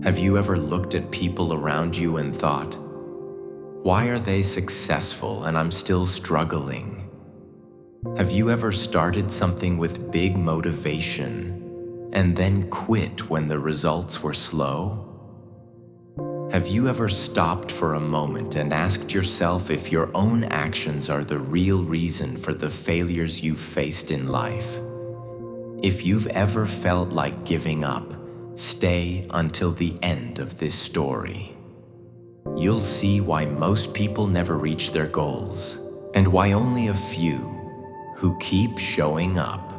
Have you ever looked at people around you and thought, why are they successful and I'm still struggling? Have you ever started something with big motivation and then quit when the results were slow? Have you ever stopped for a moment and asked yourself if your own actions are the real reason for the failures you've faced in life? If you've ever felt like giving up, stay until the end of this story. You'll see why most people never reach their goals, and why only a few who keep showing up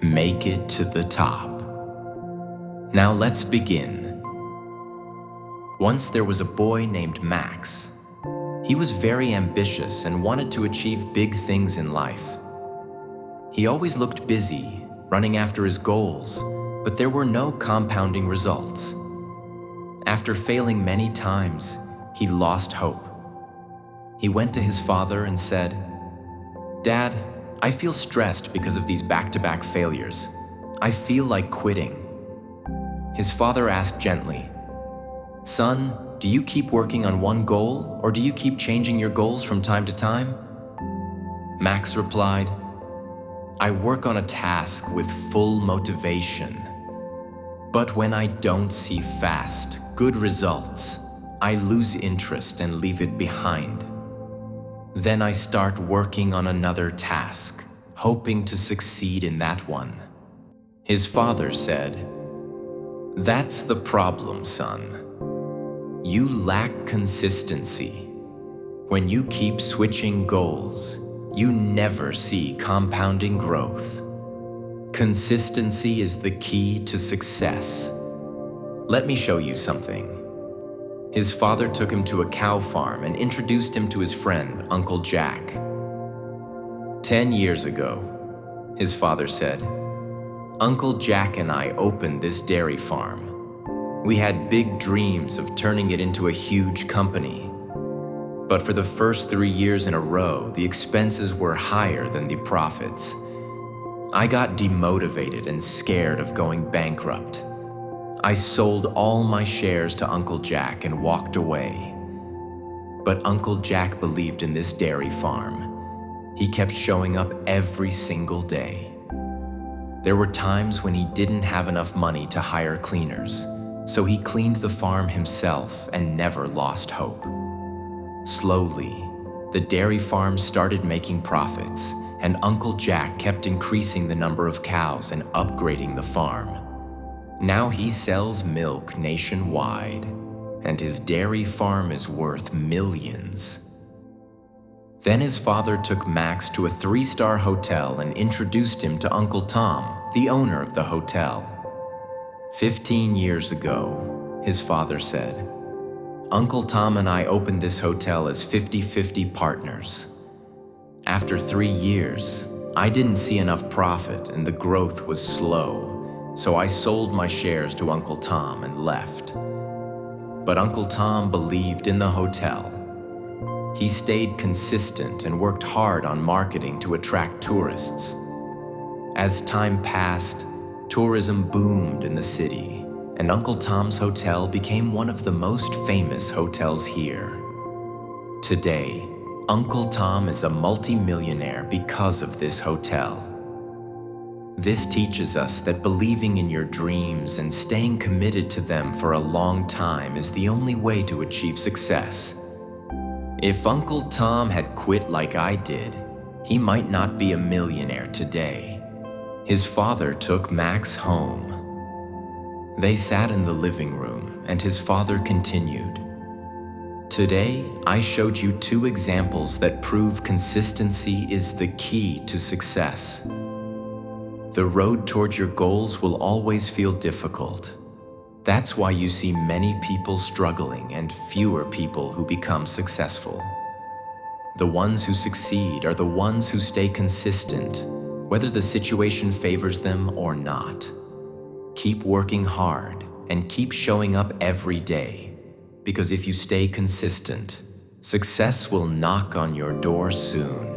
make it to the top. Now let's begin. Once there was a boy named Max. He was very ambitious and wanted to achieve big things in life. He always looked busy, running after his goals, but there were no compounding results. After failing many times, he lost hope. He went to his father and said, "Dad, I feel stressed because of these back-to-back failures. I feel like quitting." His father asked gently, "Son, do you keep working on one goal, or do you keep changing your goals from time to time?" Max replied, "I work on a task with full motivation. But when I don't see fast, good results, I lose interest and leave it behind. Then I start working on another task, hoping to succeed in that one." His father said, "That's the problem, son. You lack consistency. When you keep switching goals, you never see compounding growth. Consistency is the key to success. Let me show you something." His father took him to a cow farm and introduced him to his friend, Uncle Jack. 10 years ago, his father said, "Uncle Jack and I opened this dairy farm. We had big dreams of turning it into a huge company. But for the first 3 years in a row, the expenses were higher than the profits. I got demotivated and scared of going bankrupt. I sold all my shares to Uncle Jack and walked away. But Uncle Jack believed in this dairy farm. He kept showing up every single day. There were times when he didn't have enough money to hire cleaners, so he cleaned the farm himself and never lost hope. Slowly, the dairy farm started making profits, and Uncle Jack kept increasing the number of cows and upgrading the farm. Now he sells milk nationwide, and his dairy farm is worth millions." Then his father took Max to a 3-star hotel and introduced him to Uncle Tom, the owner of the hotel. 15 years ago, his father said, "Uncle Tom and I opened this hotel as 50-50 partners. After 3 years, I didn't see enough profit and the growth was slow, so I sold my shares to Uncle Tom and left. But Uncle Tom believed in the hotel. He stayed consistent and worked hard on marketing to attract tourists. As time passed, tourism boomed in the city, and Uncle Tom's hotel became one of the most famous hotels here. Today, Uncle Tom is a multi-millionaire because of this hotel. This teaches us that believing in your dreams and staying committed to them for a long time is the only way to achieve success. If Uncle Tom had quit like I did, he might not be a millionaire today." His father took Max home. They sat in the living room, and his father continued, "Today, I showed you 2 examples that prove consistency is the key to success. The road toward your goals will always feel difficult. That's why you see many people struggling and fewer people who become successful. The ones who succeed are the ones who stay consistent, whether the situation favors them or not. Keep working hard and keep showing up every day, because if you stay consistent, success will knock on your door soon."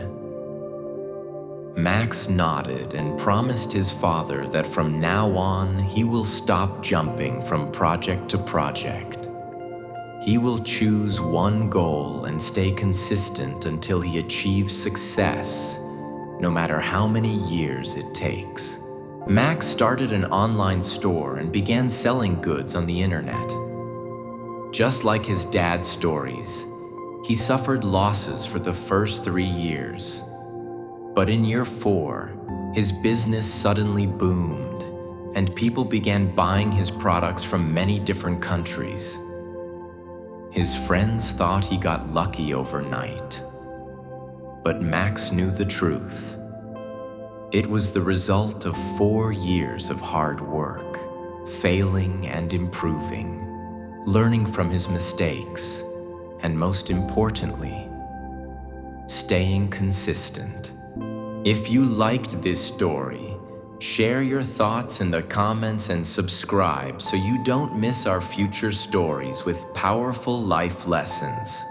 Max nodded and promised his father that from now on he will stop jumping from project to project. He will choose one goal and stay consistent until he achieves success, no matter how many years it takes. Max started an online store and began selling goods on the internet. Just like his dad's stories, he suffered losses for the first 3 years. But in year 4, his business suddenly boomed, and people began buying his products from many different countries. His friends thought he got lucky overnight. But Max knew the truth. It was the result of 4 years of hard work, failing and improving, learning from his mistakes, and most importantly, staying consistent. If you liked this story, share your thoughts in the comments and subscribe so you don't miss our future stories with powerful life lessons.